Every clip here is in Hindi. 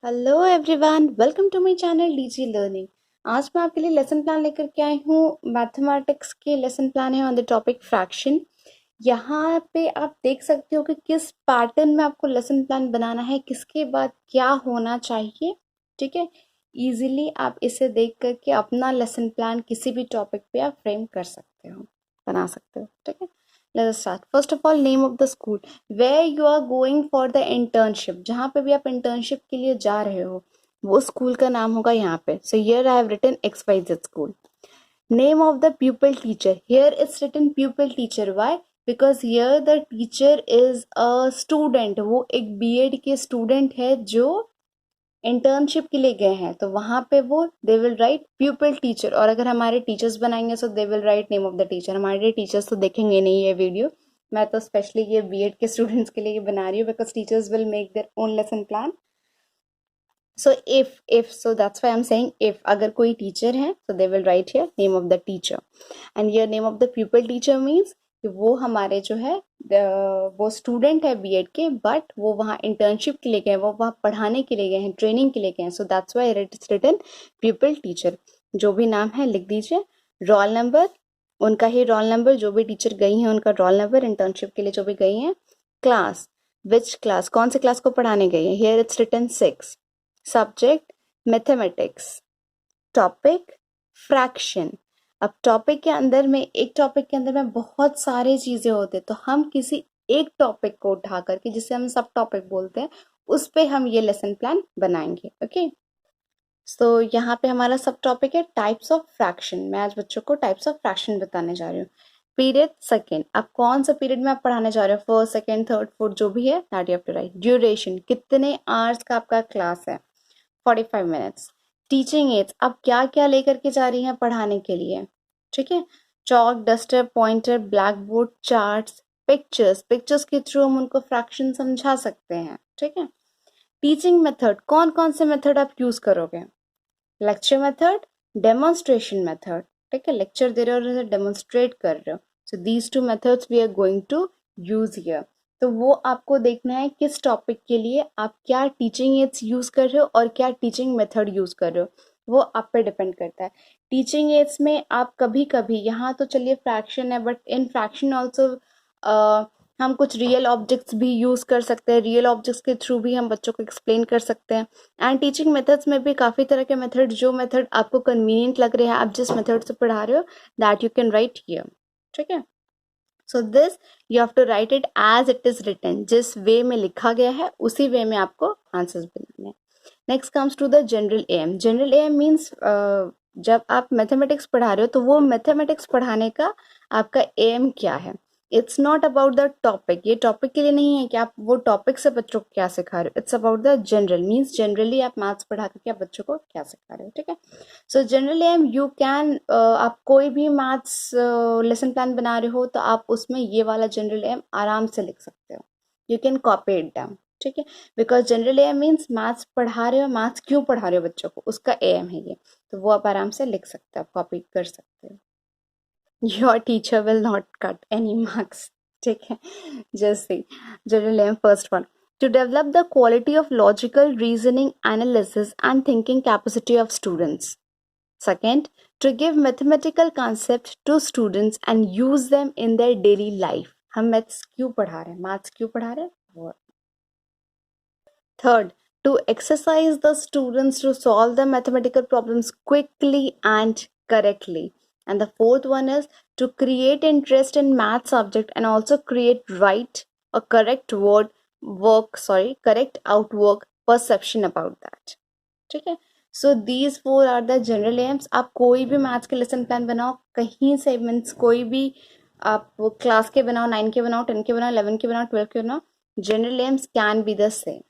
Hello everyone, welcome to my channel Digi Learning. आज मैं आपके लिए लेसन प्लान लेकर के आई हूँ। मैथमेटिक्स के लेसन प्लान है ऑन द टॉपिक फ्रैक्शन। यहाँ पे आप देख सकते हो कि किस पैटर्न में आपको लेसन प्लान बनाना है, किसके बाद क्या होना चाहिए। ठीक है, इजीली आप इसे देख करके अपना लेसन प्लान किसी भी टॉपिक पे आप फ्रेम कर सकते हो, बना सकते हो। ठीक है, let's start. First of all, name of the school where you are going for the internship. जहाँ पे भी आप इंटर्नशिप के लिए जा रहे हो वो स्कूल का नाम होगा यहाँ पे। So here I have written XYZ school. Name of the pupil teacher, here it's written pupil teacher. Why? Because here the teacher is a student. वो एक बीएड के स्टूडेंट है जो इंटर्नशिप के लिए गए हैं, तो वहां पे वो दे विल राइट प्यूपिल टीचर। और अगर हमारे टीचर्स बनाएंगे तो they will write name of the teacher. हमारे टीचर्स तो देखेंगे नहीं ये वीडियो, मैं तो स्पेशली ये बीएड के स्टूडेंट्स के लिए बना रही हूँ because teachers will make their own lesson plan. So if so that's why I am saying if. अगर कोई टीचर है तो they will write here name of the teacher. And here name of the प्यूपिल teacher means कि वो हमारे जो है वो स्टूडेंट है बीएड के, बट वो वहाँ इंटर्नशिप के लिए गए, वो वहाँ पढ़ाने के लिए गए हैं, ट्रेनिंग के लिए गए हैं। So that's why it's written pupil teacher. जो भी नाम है लिख दीजिए। रोल नंबर, उनका ही रोल नंबर, जो भी टीचर गई हैं उनका रोल नंबर, इंटर्नशिप के लिए जो भी गई हैं। क्लास, विच क्लास, कौन से क्लास को पढ़ाने गई है, here it's written 6। Subject mathematics. Topic fraction. अब टॉपिक के अंदर में, एक टॉपिक के अंदर में बहुत सारे चीजें होते हैं, तो हम किसी एक टॉपिक को उठा करके, जिसे हम सब टॉपिक बोलते हैं, उस पे हम ये लेसन प्लान बनाएंगे। ओके, सो यहाँ पे हमारा सब टॉपिक है टाइप्स ऑफ फ्रैक्शन। मैं आज बच्चों को टाइप्स ऑफ फ्रैक्शन बताने जा रही हूँ। पीरियड सेकेंड, अब कौन सा पीरियड में आप पढ़ाने जा रहे हो, फर्स्ट सेकेंड थर्ड फोर्थ जो भी है, that you have to write. Duration, कितने आवर्स का आपका क्लास है, 45 मिनट्स। टीचिंग एड्स, आप क्या क्या लेकर के जा रही हैं पढ़ाने के लिए। ठीक है, chalk, duster, pointer, black board, charts, pictures. Pictures के थ्रू हम उनको फ्रैक्शन समझा सकते हैं। ठीक है, टीचिंग मेथड, कौन कौन से मेथड आप यूज करोगे। Lecture method, demonstration method. ठीक है, लेक्चर दे रहे हो और डेमोन्स्ट्रेट कर रहे हो। So these two methods we are going to use here. तो वो आपको देखना है किस टॉपिक के लिए आप क्या टीचिंग एड्स यूज कर रहे हो और क्या टीचिंग मेथड यूज कर रहे हो, वो आप पे डिपेंड करता है। टीचिंग एड्स में आप कभी कभी, यहाँ तो चलिए फ्रैक्शन है, बट इन फ्रैक्शन ऑल्सो हम कुछ रियल ऑब्जेक्ट्स भी यूज कर सकते हैं। रियल ऑब्जेक्ट्स के थ्रू भी हम बच्चों को एक्सप्लेन कर सकते हैं। एंड टीचिंग मेथड्स में भी काफ़ी तरह के मेथड, जो मेथड आपको कन्वीनियंट लग रहे हैं, आप जिस मेथड से पढ़ा रहे हो, that you can write here. ठीक है, so this you have to write it as it is written. जिस वे में लिखा गया है उसी वे में आपको आंसर्स बनाने हैं। Next comes to the general aim. General aim means जब आप मैथमेटिक्स पढ़ा रहे हो तो वो मैथमेटिक्स पढ़ाने का आपका एम क्या है। It's not about the topic, ये टॉपिक के लिए नहीं है कि आप वो टॉपिक से बच्चों को क्या सिखा रहे हो। It's about the general, means generally आप मैथ्स पढ़ा करके आप बच्चों को क्या सिखा रहे हो। ठीक है, so generally aim you can, आप कोई भी मैथ्स लेसन प्लान बना रहे हो तो आप उसमें ये वाला जनरल एम आराम से लिख सकते हो। You can copy it down. ठीक है, because general aim means maths पढ़ा रहे हो, मैथ्स क्यों पढ़ा रहे हो बच्चों को, उसका एम है ये। तो वो आप आराम से लिख सकते हो, आप कॉपी कर सकते हो। Your teacher will not cut any marks. ठीक है, just see general aim first one, to develop the quality of logical reasoning, analysis and thinking capacity of students. Second, to give mathematical concepts to students and use them in their daily life. हम मैथ्स क्यों पढ़ा रहे हैं, मैथ्स क्यों पढ़ा रहे हैं वो। Third, to exercise the students to solve the mathematical problems quickly and correctly. And the fourth one is to create interest in math subject and also create right or correct correct outwork perception about that. ठीक है, so these four are the general aims. आप कोई भी मैथ्स के लेसन प्लान बनाओ कहीं से, मीन्स कोई भी आप क्लास के बनाओ, 9 के बनाओ, 10 के बनाओ, 11 के बनाओ, 12 के बनाओ, general aims can be the same.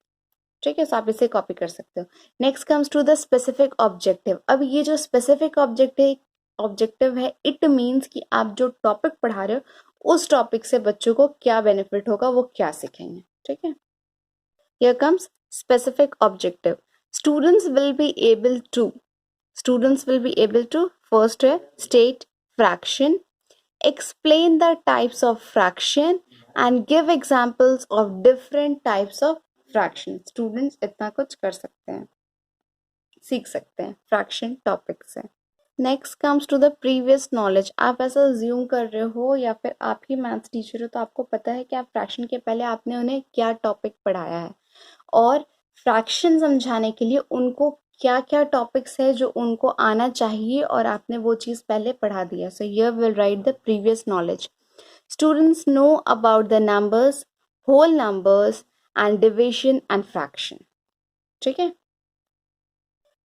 ठीक है, सो आप इसे कॉपी कर सकते हो। Next comes to the specific objective. अब ये जो स्पेसिफिक ऑब्जेक्टिव है, इट मीन्स कि आप जो टॉपिक पढ़ा रहे हो उस टॉपिक से बच्चों को क्या बेनिफिट होगा, वो क्या सीखेंगे। ठीक है, here comes specific objective. Students will be able to first state fraction, explain the types of fraction and give examples of different types of fraction, students इतना कुछ कर सकते हैं, सीख सकते हैं फ्रैक्शन टॉपिक से। Next comes to the previous knowledge. आप ऐसा ज्यूम कर रहे हो या फिर आप ही मैथ्स टीचर हो तो आपको पता है कि आप फ्रैक्शन के पहले आपने उन्हें क्या टॉपिक पढ़ाया है, और फ्रैक्शन समझाने के लिए उनको क्या क्या टॉपिक्स है जो उनको आना चाहिए और आपने वो चीज़ पहले पढ़ा दिया। So here will write the previous knowledge. Students know about the numbers, whole numbers and division and fraction. ठीक है।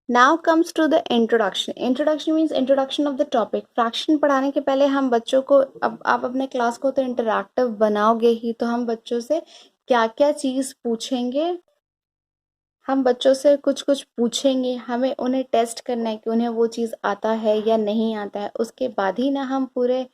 Now comes to the introduction. Introduction means introduction of the topic. Fraction पढ़ाने के पहले हम बच्चों को, अब आप अपने क्लास को तो इंटरैक्टिव बनाओगे ही, तो हम बच्चों से क्या क्या चीज़ पूछेंगे, हम बच्चों से कुछ कुछ पूछेंगे, हमें उन्हें टेस्ट करना है कि उन्हें वो चीज़ आता है या नहीं आता है, उसके बाद ही ना हम पूरे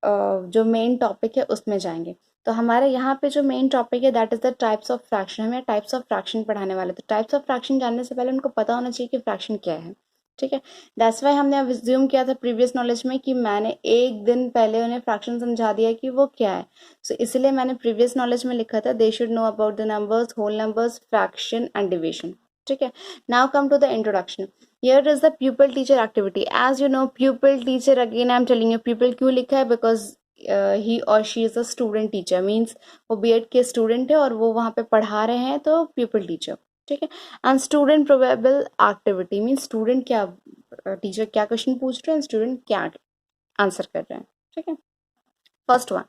जो मेन टॉपिक है उसमें जाएंगे। तो हमारे यहाँ पे जो मेन टॉपिक है that is the types of fraction. हमें टाइप्स ऑफ फ्रैक्शन पढ़ाने वाले, तो टाइप्स ऑफ फ्रैक्शन जानने से पहले उनको पता होना चाहिए कि फ्रैक्शन क्या है। ठीक है, दैट्स वाई हमने अब रिज्यूम किया था प्रीवियस नॉलेज में कि मैंने एक दिन पहले उन्हें फ्रैक्शन समझा दिया कि वो क्या है। सो इसलिए मैंने प्रीवियस नॉलेज में लिखा था they should know about the numbers, whole numbers, fraction and division. ठीक है, now come to the introduction. Here is the pupil teacher activity. As you know, pupil teacher, again I'm telling you pupil क्यों लिखा है, because he or she is a student teacher, means वो B.Ed के student है और वो वहाँ पे पढ़ा रहे हैं, तो pupil teacher। ठीक है, and student probable activity means student क्या, टीचर क्या क्वेश्चन पूछ रहे हैं, स्टूडेंट क्या आंसर कर रहे हैं। ठीक है, first one,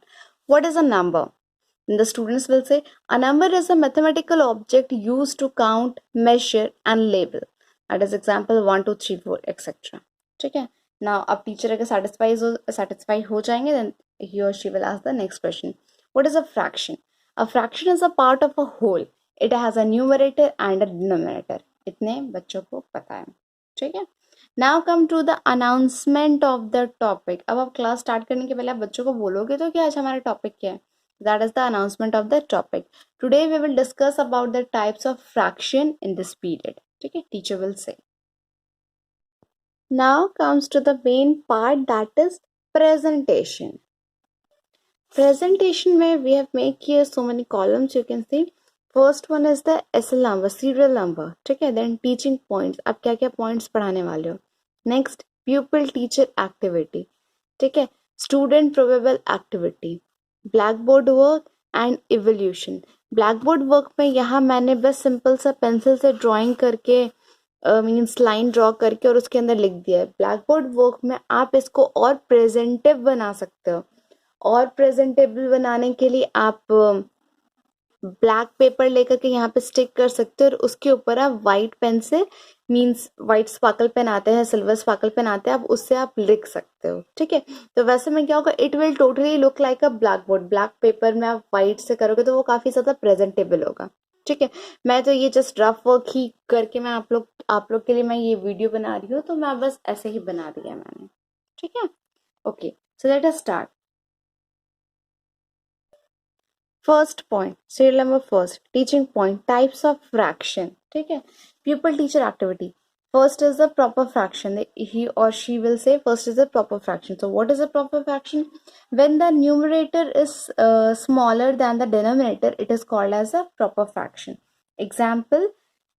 what is a number? The students will say a number is a mathematical object used to count, measure and label. That is example 1 2 3 4 etc. ठीक है, now अब टीचर अगर satisfy हो जाएंगे then he or she will ask the next question. What is a fraction? A fraction is a part of a whole. It has a numerator and a denominator. इतने बच्चों को पता है। ठीक है, now come to the announcement of the topic. अब आप क्लास स्टार्ट करने के पहले आप बच्चों को बोलोगे तो कि आज हमारा टॉपिक क्या है। That is the announcement of the topic. Today we will discuss about the types of fraction in this period. ठीक है, teacher will say. Now comes to the main part, that is presentation. Presentation में we have made here so many columns you can see. First one is the SL number, serial number. ठीक है, then teaching points, आप क्या क्या points पढ़ाने वाले हो. Next, pupil teacher activity. ठीक है, student probable activity, blackboard work and evolution. Blackboard work में यहाँ मैंने बस सिंपल सा पेंसिल से ड्राइंग करके मीन्स लाइन ड्रॉ करके और उसके अंदर लिख दिया है। ब्लैकबोर्ड वर्क में आप इसको और प्रेजेंटिव बना सकते हो, और प्रेजेंटेबल बनाने के लिए आप ब्लैक पेपर लेकर के यहाँ पे स्टिक कर सकते हो और उसके ऊपर आप वाइट पेन से, मीन्स वाइट स्पार्कल पेन आते हैं, सिल्वर स्पार्कल पेन आते हैं, आप उससे आप लिख सकते हो। ठीक है, तो वैसे में क्या होगा, it will totally look like a black board. Black pepper में आप वाइट से करोगे तो वो काफी ज्यादा प्रेजेंटेबल होगा। ठीक है, मैं तो ये जस्ट रफ वर्क ही करके मैं आप लोग के लिए मैं ये वीडियो बना रही हूँ, तो मैं बस ऐसे ही बना दिया मैंने। ठीक है, okay, so let us start. First point, serial number first, teaching point, types of fraction. ठीक है, pupil teacher activity. First is the proper fraction. He or she will say first is the proper fraction. So what is a proper fraction? When the numerator is smaller than the denominator, it is called as a proper fraction. Example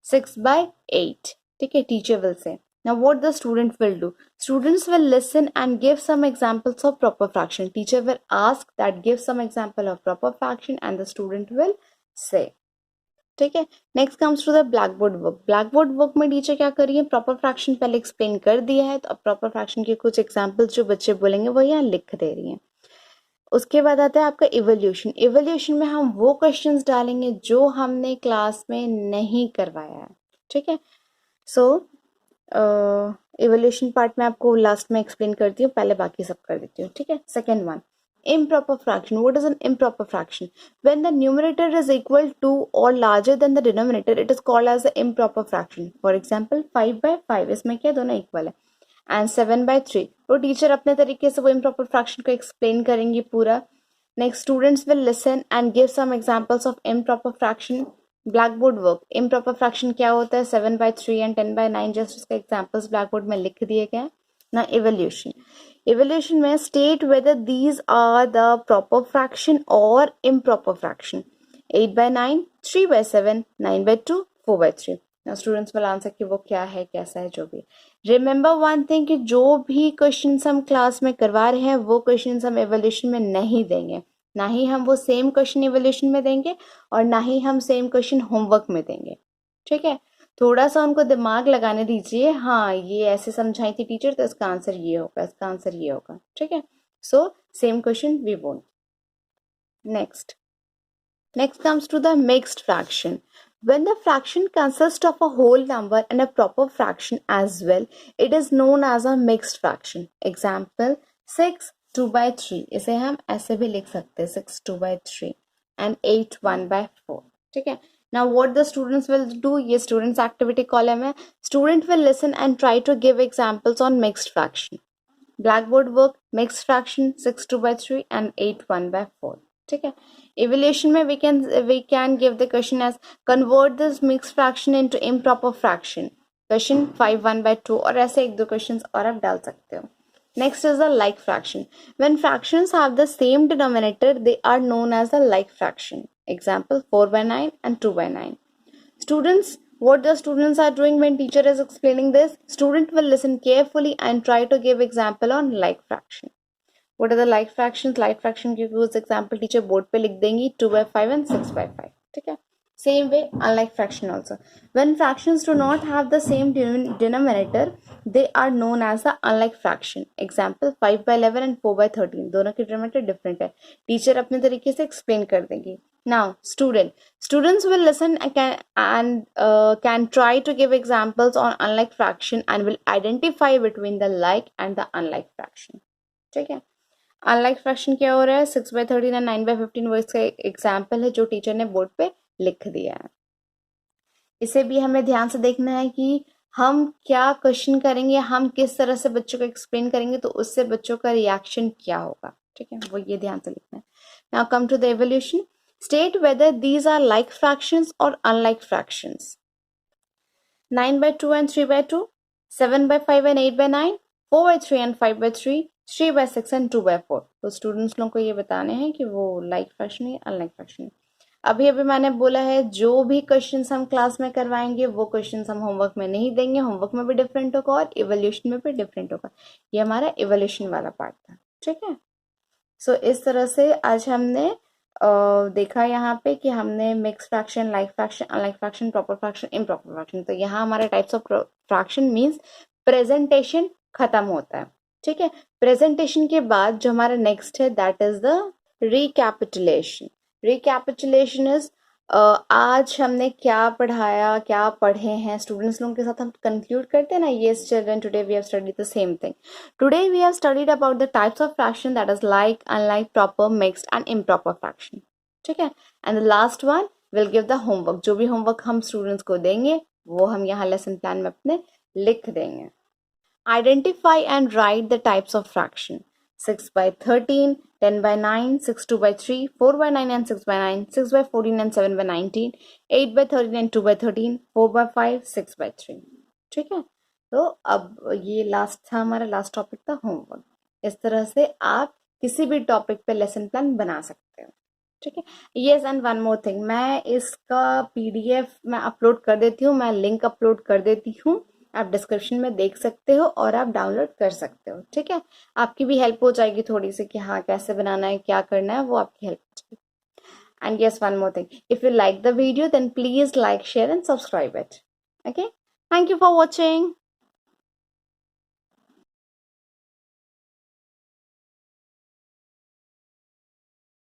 6/8. ठीक है, teacher will say. Now what the student will do? Students will listen and give some examples of proper fraction. Teacher will ask that give some example of proper fraction and the student will say. ठीक है, next comes to the blackboard work. Blackboard work में टीचर क्या कर रही है, प्रॉपर फ्रैक्शन पहले एक्सप्लेन कर दिया है, तो अब प्रॉपर फ्रैक्शन के कुछ एग्जाम्पल्स जो बच्चे बोलेंगे वो यहाँ लिख दे रही हैं। उसके बाद आता है आपका इवोल्यूशन। इवोल्यूशन में हम वो क्वेश्चंस डालेंगे जो हमने क्लास में नहीं करवाया है। ठीक है, सो इवोल्यूशन पार्ट में आपको लास्ट में एक्सप्लेन करती हूँ, पहले बाकी सब कर देती हूँ। ठीक है, second one, improper fraction. What is an improper fraction? When the numerator is equal to or larger than the denominator, it is called as the improper fraction. For example 5/5, इसमें क्या दोनों इक्वल है, and 7/3, तो टीचर अपने तरीके से वो improper fraction को एक्सप्लेन करेंगी पूरा। Next, students will listen and give some examples of improper fraction. Blackboard work, improper fraction क्या होता है, 7/3 एंड 10/9, जस्ट उसके एग्जांपल्स ब्लैकबोर्ड में लिख दिए गए ना। इवोल्यूशन, इवोल्यूशन में state whether these are the proper fraction और improper fraction. 8/9, 3/7, 9/2, 4/3. Now students will answer कि वो क्या है, कैसा है, जो भी. Remember one thing कि जो भी क्वेश्चंस हम क्लास में करवा रहे हैं वो क्वेश्चंस हम एवोल्यूशन में नहीं देंगे. ना ही हम वो सेम क्वेश्चन एवोल्यूशन में देंगे और ना ही हम सेम क्वेश्चन होमवर्क में देंगे. ठीक है, थोड़ा सा उनको दिमाग लगाने दीजिए. हाँ, ये ऐसे समझाई थी टीचर तो इसका आंसर ये होगा, इसका आंसर ये होगा. ठीक है, so same question we won't. Next comes to the mixed fraction. When the fraction consists of a whole number and a proper fraction as well, it is known as a mixed fraction. Example 6 2/3. इसे हम ऐसे भी लिख सकते हैं 6 2/3 and 8 1/4. ठीक है. Now what the students will do? ये students activity column है. Student will listen and try to give examples on mixed fraction. Blackboard work mixed fraction 6 2/3 and 8 1/4. ठीक है. Evaluation में we can give the question as convert this mixed fraction into improper fraction. Question 5 1/2 और ऐसे एक दो questions और आप डाल सकते हो. Next is the like fraction. When fractions have the same denominator, they are known as the like fraction. Example 4/9 and 2/9. Students, what the students are doing when teacher is explaining this? Student will listen carefully and try to give example on like fraction. What are the like fractions? Like fraction के कुछ example teacher board पे लिख देंगी 2/5 and 6/5. ठीक है. Same way unlike fraction also. When fractions do not have the same denominator, they are known as the unlike fraction. Example 5/11 and 4/13. दोनों के denominator different है. Teacher अपने तरीके से explain कर देंगी. Now students will listen and can try to give examples on unlike fraction and will identify between the like and the unlike fraction. ठीक है. अनलाइक फ्रैक्शन क्या हो रहा है? 6/13 और 9/15 वो इसका एग्जाम्पल है जो टीचर ने बोर्ड पे लिख दिया है. इसे भी हमें ध्यान से देखना है कि हम क्या क्वेश्चन करेंगे, हम किस तरह से बच्चों को एक्सप्लेन करेंगे तो उससे बच्चों का रिएक्शन क्या होगा. ठीक है, वो ये ध्यान से लिखना है. Now come to the evolution. State whether these are like fractions और unlike fractions. 9/2 and 3/2, 7/5 and 8/9, 4/3 and 5/3, 3/6 and 2/4. तो स्टूडेंट्स लोगों को ये बताने हैं कि वो लाइक फ्रैक्शन है अनलाइक फ्रैक्शन है. अभी मैंने बोला है जो भी क्वेश्चंस हम क्लास में करवाएंगे वो क्वेश्चंस हम होमवर्क में नहीं देंगे. होमवर्क में भी डिफरेंट होगा और इवोल्यूशन में भी डिफरेंट होगा. ये हमारा इवोल्यूशन वाला पार्ट था. ठीक है, सो इस तरह से आज हमने देखा यहाँ पे कि हमने mix fraction, like fraction, unlike fraction, proper fraction, improper fraction. तो यहाँ हमारे types of fraction means presentation खत्म होता है. ठीक है, प्रेजेंटेशन के बाद जो हमारा नेक्स्ट है that is the recapitulation. Recapitulation is आज हमने क्या पढ़ाया, क्या पढ़े हैं. स्टूडेंट्स लोगों के साथ हम कंक्लूड करते हैं ना. Yes children, today we have studied the same thing. Today we have studied about the types of fraction that is like, unlike, proper, mixed and improper fraction. ठीक है, and the last one will give the homework. जो भी होमवर्क हम स्टूडेंट्स को देंगे वो हम यहाँ लेसन प्लान में अपने लिख देंगे. Identify and write the types of fraction. 6/13, 10/9, 6/2/3, 4/9 and 6/9, 6/14 and 7/19, 8/13 and 2/13, 4/5, 6/3. ठीक है, तो अब ये लास्ट था हमारा, लास्ट टॉपिक था होमवर्क. इस तरह से आप किसी भी टॉपिक पे लेसन प्लान बना सकते हो. ठीक है. Yes, and one more thing, मैं इसका PDF मैं अपलोड कर देती हूँ. मैं लिंक अपलोड कर देती हूँ, आप डिस्क्रिप्शन में देख सकते हो और आप डाउनलोड कर सकते हो. ठीक है, आपकी भी हेल्प हो जाएगी थोड़ी सी कि हाँ कैसे बनाना है, क्या करना है, वो आपकी हेल्प हो जाएगी. And yes, one more thing, if you like the video then please like, share and subscribe it. Okay, thank you for watching.